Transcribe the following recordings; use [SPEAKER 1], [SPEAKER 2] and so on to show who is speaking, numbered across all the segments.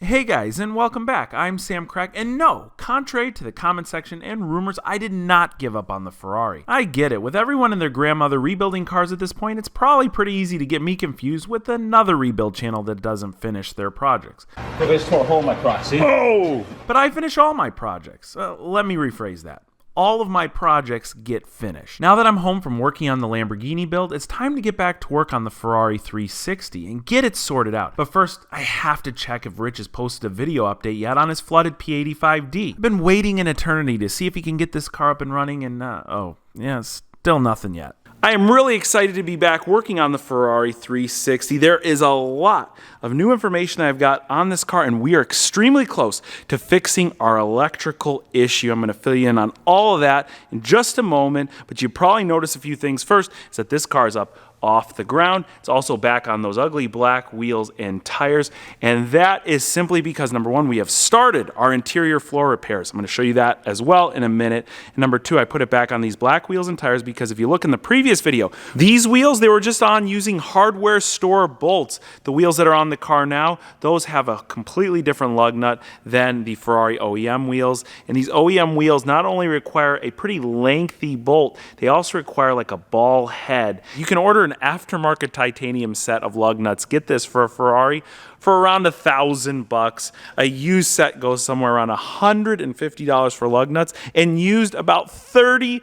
[SPEAKER 1] Hey guys, and welcome back. I'm Samcrac, and no, contrary to the comment section and rumors, I did not give up on the Ferrari. I get it, with everyone and their grandmother rebuilding cars at this point, it's probably pretty easy to get me confused with another rebuild channel that doesn't finish their projects.
[SPEAKER 2] Look, I just tore a hole in my crotch, see?
[SPEAKER 1] Oh! But I finish all my projects. Let me rephrase that. All of my projects get finished. Now that I'm home from working on the Lamborghini build, it's time to get back to work on the Ferrari 360 and get it sorted out. But first, I have to check if Rich has posted a video update yet on his flooded P85D. I've been waiting an eternity to see if he can get this car up and running, and still nothing yet. I am really excited to be back working on the Ferrari 360. There is a lot of new information I've got on this car, and we are extremely close to fixing our electrical issue. I'm going to fill you in on all of that in just a moment, but you probably notice a few things. First is that this car is up off the ground. It's also back on those ugly black wheels and tires, and that is simply because, number one, we have started our interior floor repairs. I'm going to show you that as well in a minute. And number two, I put it back on these black wheels and tires because if you look in the previous video, these wheels, they were just on using hardware store bolts. The wheels that are on the car now, those have a completely different lug nut than the Ferrari OEM wheels, and these OEM wheels not only require a pretty lengthy bolt, they also require like a ball head. You can order an aftermarket titanium set of lug nuts, get this, for a Ferrari for around $1,000. A used set goes somewhere around $150 for lug nuts, and used about $30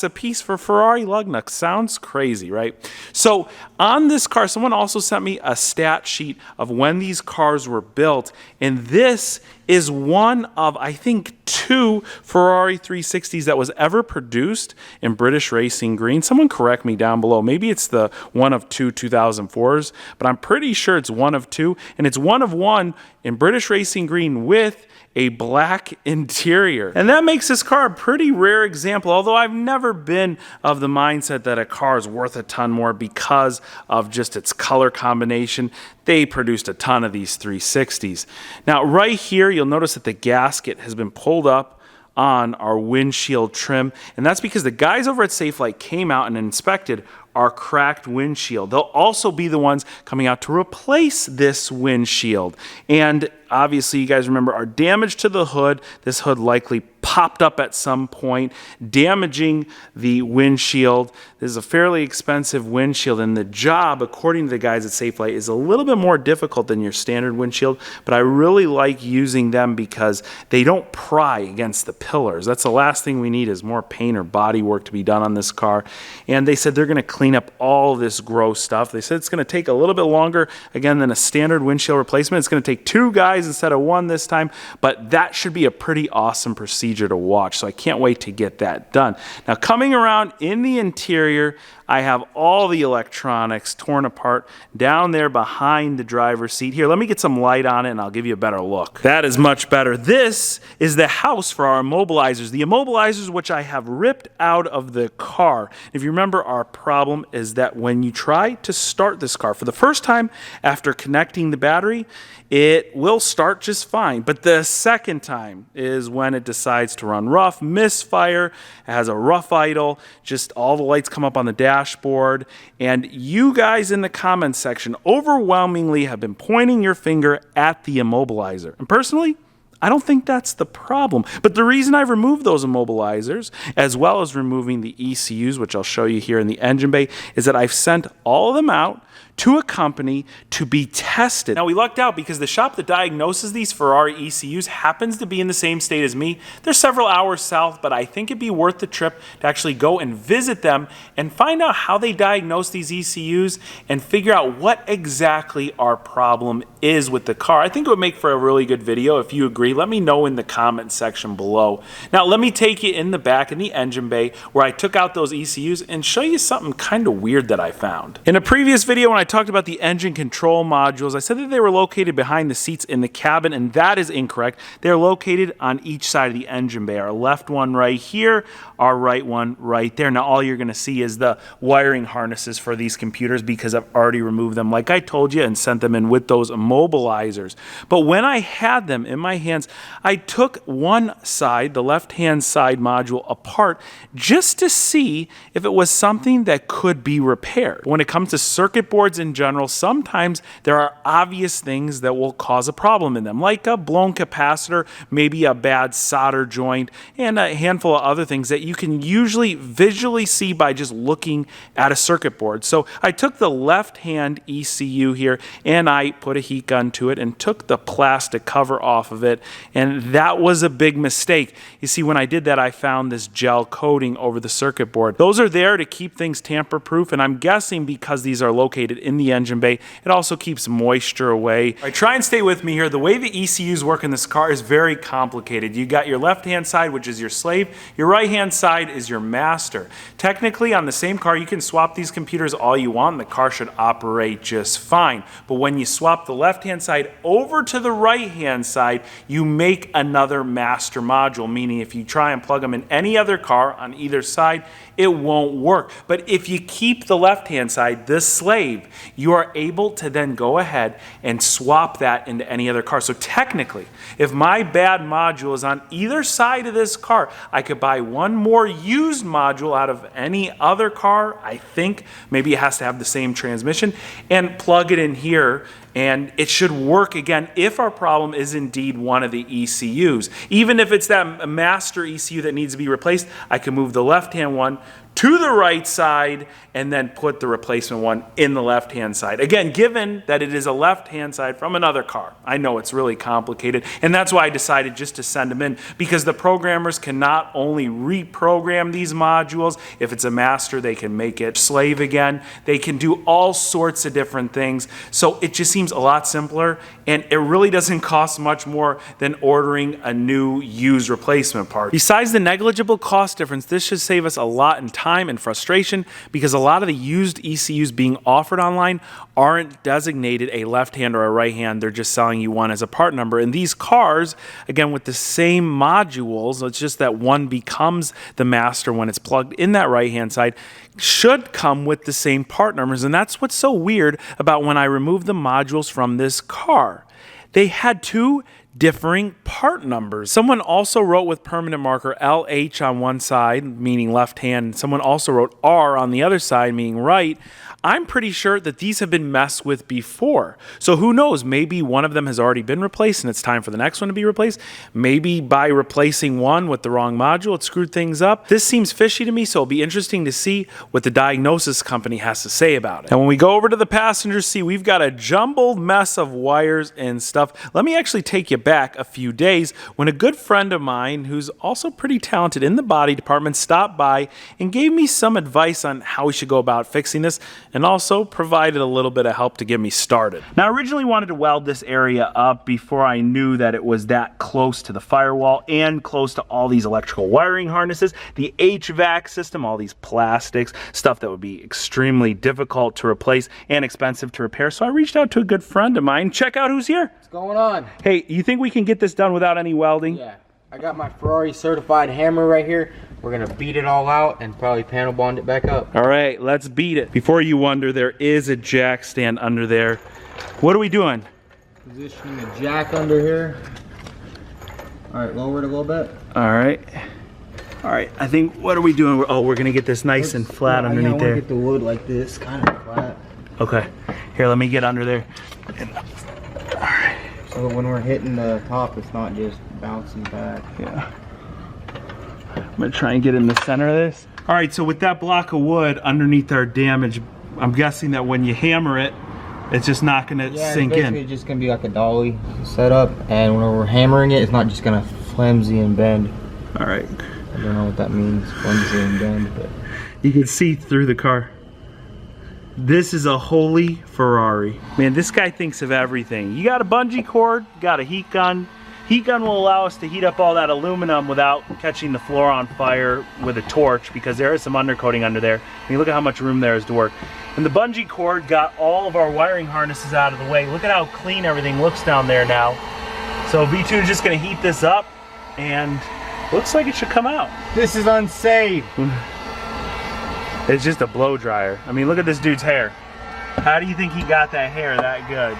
[SPEAKER 1] a piece for Ferrari lug nuts. Sounds crazy, right? So on this car, someone also sent me a stat sheet of when these cars were built, and this is one of, I think, 2 Ferrari 360s that was ever produced in British Racing Green. Someone correct me down below. Maybe it's the one of 2 2004s, but I'm pretty sure it's one of 2, and it's one of 1 in British Racing Green with a black interior. And that makes this car a pretty rare example, although I've never been of the mindset that a car is worth a ton more because of just its color combination. They produced a ton of these 360s. Now right here, you'll notice that the gasket has been pulled up on our windshield trim, and that's because the guys over at Safelite came out and inspected our cracked windshield. They'll also be the ones coming out to replace this windshield. And obviously, you guys remember our damage to the hood. This hood likely popped up at some point, damaging the windshield. This is a fairly expensive windshield, and the job, according to the guys at Safelite, is a little bit more difficult than your standard windshield, but I really like using them because they don't pry against the pillars. That's the last thing we need, is more paint or body work to be done on this car. And they said they're going to clean up all this gross stuff. They said it's going to take a little bit longer, again, than a standard windshield replacement. It's going to take 2 guys instead of 1 this time, but that should be a pretty awesome procedure to watch, so I can't wait to get that done. Now, coming around in the interior, I have all the electronics torn apart down there behind the driver's seat. Here, let me get some light on it and I'll give you a better look. That is much better. This is the house for our immobilizers. The immobilizers which I have ripped out of the car. If you remember, our problem is that when you try to start this car for the first time after connecting the battery, it will start just fine. But the second time is when it decides to run rough, misfire, it has a rough idle, just all the lights come up on the dashboard. And you guys in the comments section overwhelmingly have been pointing your finger at the immobilizer. And personally, I don't think that's the problem. But the reason I've removed those immobilizers, as well as removing the ECUs, which I'll show you here in the engine bay, is that I've sent all of them out to a company to be tested. Now, we lucked out because the shop that diagnoses these Ferrari ECUs happens to be in the same state as me. They're several hours south, but I think it'd be worth the trip to actually go and visit them and find out how they diagnose these ECUs and figure out what exactly our problem is with the car. I think it would make for a really good video. If you agree, let me know in the comment section below. Now, let me take you in the back in the engine bay where I took out those ECUs and show you something kind of weird that I found. In a previous video, when I talked about the engine control modules, I said that they were located behind the seats in the cabin, and that is incorrect. They're located on each side of the engine bay. Our left one right here, our right one right there. Now all you're going to see is the wiring harnesses for these computers because I've already removed them, like I told you, and sent them in with those immobilizers. But when I had them in my hands, I took one side, the left-hand side module, apart just to see if it was something that could be repaired. When it comes to circuit boards boards in general, sometimes there are obvious things that will cause a problem in them, like a blown capacitor, maybe a bad solder joint, and a handful of other things that you can usually visually see by just looking at a circuit board. So I took the left-hand ECU here and I put a heat gun to it and took the plastic cover off of it, and that was a big mistake. You see, when I did that, I found this gel coating over the circuit board. Those are there to keep things tamper-proof, and I'm guessing because these are located in the engine bay, it also keeps moisture away. All right, try and stay with me here. The way the ECUs work in this car is very complicated. You got your left-hand side, which is your slave. Your right-hand side is your master. Technically, on the same car, you can swap these computers all you want, and the car should operate just fine. But when you swap the left-hand side over to the right-hand side, you make another master module, meaning if you try and plug them in any other car on either side, it won't work. But if you keep the left-hand side, the slave, you are able to then go ahead and swap that into any other car. So technically, if my bad module is on either side of this car, I could buy one more used module out of any other car. I think maybe it has to have the same transmission, and plug it in here, and it should work again if our problem is indeed one of the ECUs. Even if it's that master ECU that needs to be replaced, I can move the left-hand one to the right side and then put the replacement one in the left-hand side. Again, given that it is a left-hand side from another car. I know it's really complicated, and that's why I decided just to send them in, because the programmers can not only reprogram these modules, if it's a master, they can make it slave again. They can do all sorts of different things. So it just seems a lot simpler, and it really doesn't cost much more than ordering a new used replacement part. Besides the negligible cost difference, this should save us a lot in time and frustration, because a lot of the used ECUs being offered online aren't designated a left hand or a right hand. They're just selling you one as a part number. And these cars, again, with the same modules, it's just that one becomes the master when it's plugged in that right hand side, should come with the same part numbers. And that's what's so weird about when I removed the modules from this car. They had two differing part numbers. Someone also wrote with permanent marker LH on one side, meaning left hand. Someone also wrote R on the other side, meaning right. I'm pretty sure that these have been messed with before. So who knows, maybe one of them has already been replaced and it's time for the next one to be replaced. Maybe by replacing one with the wrong module, it screwed things up. This seems fishy to me, so it'll be interesting to see what the diagnosis company has to say about it. And when we go over to the passenger seat, we've got a jumbled mess of wires and stuff. Let me actually take you back a few days when a good friend of mine, who's also pretty talented in the body department, stopped by and gave me some advice on how we should go about fixing this, and also provided a little bit of help to get me started. Now, I originally wanted to weld this area up before I knew that it was that close to the firewall and close to all these electrical wiring harnesses, the HVAC system, all these plastics, stuff that would be extremely difficult to replace and expensive to repair. So I reached out to a good friend of mine. Check out who's here.
[SPEAKER 3] What's going on?
[SPEAKER 1] Hey, you think we can get this done without any welding?
[SPEAKER 3] Yeah, I got my Ferrari certified hammer right here. We're gonna beat it all out and probably panel bond it back up.
[SPEAKER 1] All right, let's beat it. Before you wonder, there is a jack stand under there. What are we doing?
[SPEAKER 3] Positioning the jack under here. All right, lower it a little bit.
[SPEAKER 1] All right. All right, I think, what are we doing? Oh, we're gonna get this nice and flat underneath
[SPEAKER 3] I
[SPEAKER 1] there.
[SPEAKER 3] want to get the wood like this, kind of flat.
[SPEAKER 1] Okay, here, let me get under there. All right.
[SPEAKER 3] So when we're hitting the top, it's not just bouncing back.
[SPEAKER 1] Yeah. I'm gonna try and get in the center of this. All right, so with that block of wood underneath our damage, I'm guessing that when you hammer it, it's just not gonna sink in.
[SPEAKER 3] It's just gonna be like a dolly setup, and when we're hammering it, it's not just gonna flimsy and bend.
[SPEAKER 1] All right.
[SPEAKER 3] I don't know what that means, flimsy and bend, but
[SPEAKER 1] you can see through the car. This is a holy Ferrari. Man, this guy thinks of everything. You got a bungee cord, got a heat gun. Heat gun will allow us to heat up all that aluminum without catching the floor on fire with a torch, because there is some undercoating under there. I mean, look at how much room there is to work. And the bungee cord got all of our wiring harnesses out of the way. Look at how clean everything looks down there now. So V2 is just gonna heat this up, and looks like it should come out.
[SPEAKER 3] this is unsafe.
[SPEAKER 1] It's just a blow dryer. I mean, look at this dude's hair. How do you think he got that hair that good?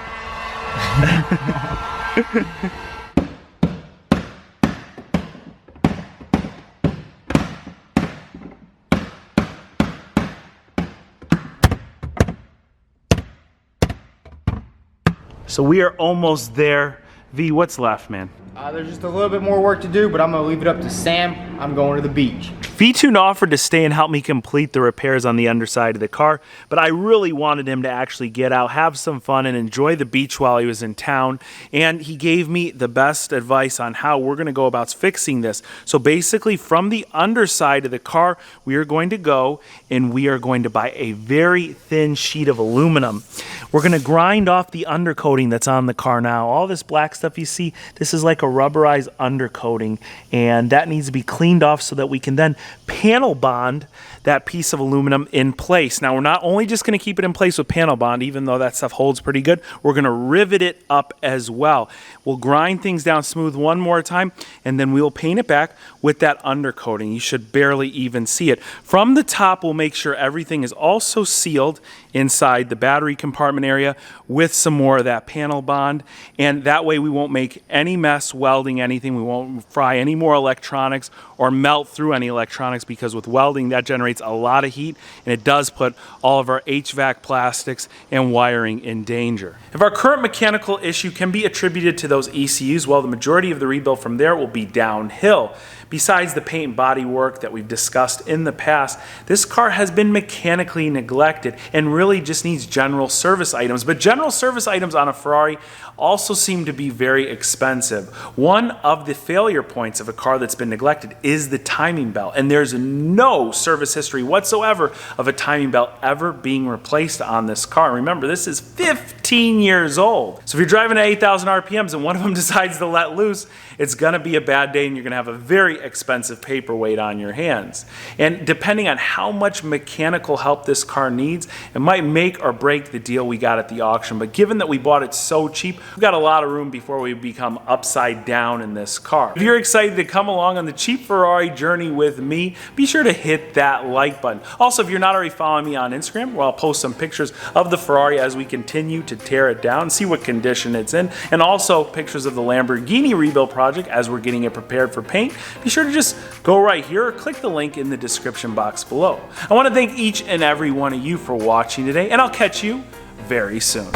[SPEAKER 1] So we are almost there. V, what's left, man?
[SPEAKER 3] There's just a little bit more work to do, but I'm gonna leave it up to Sam. I'm going to the beach.
[SPEAKER 1] V-Tune offered to stay and help me complete the repairs on the underside of the car, but I really wanted him to actually get out, have some fun, and enjoy the beach while he was in town. And he gave me the best advice on how we're going to go about fixing this. So basically, from the underside of the car, we are going to go and we are going to buy a very thin sheet of aluminum. We're going to grind off the undercoating that's on the car now. All this black stuff you see, this is like a rubberized undercoating, and that needs to be cleaned off so that we can then panel bond that piece of aluminum in place. Now, we're not only just going to keep it in place with panel bond, even though that stuff holds pretty good, we're going to rivet it up as well. We'll grind things down smooth one more time, and then we'll paint it back with that undercoating. You should barely even see it. From the top, we'll make sure everything is also sealed inside the battery compartment area with some more of that panel bond, and that way we won't make any mess welding anything. We won't fry any more electronics or melt through any electronics, because with welding that generates a lot of heat, and it does put all of our HVAC plastics and wiring in danger. If our current mechanical issue can be attributed to those ECUs, well, the majority of the rebuild from there will be downhill. Besides the paint and body work that we've discussed in the past, this car has been mechanically neglected and really just needs general service items. But general service items on a Ferrari also seem to be very expensive. One of the failure points of a car that's been neglected is the timing belt, and there's no service history whatsoever of a timing belt ever being replaced on this car. Remember, this is 15 years old. So if you're driving at 8,000 RPMs and one of them decides to let loose, it's gonna be a bad day, and you're gonna have a very expensive paperweight on your hands. And depending on how much mechanical help this car needs, it might make or break the deal we got at the auction. But given that we bought it so cheap, we've got a lot of room before we become upside down in this car. If you're excited to come along on the cheap Ferrari journey with me, be sure to hit that like button. Also, if you're not already following me on Instagram, where I'll post some pictures of the Ferrari as we continue to tear it down, see what condition it's in, and also pictures of the Lamborghini rebuild project as we're getting it prepared for paint, be sure to just go right here or click the link in the description box below. I want to thank each and every one of you for watching today, and I'll catch you very soon.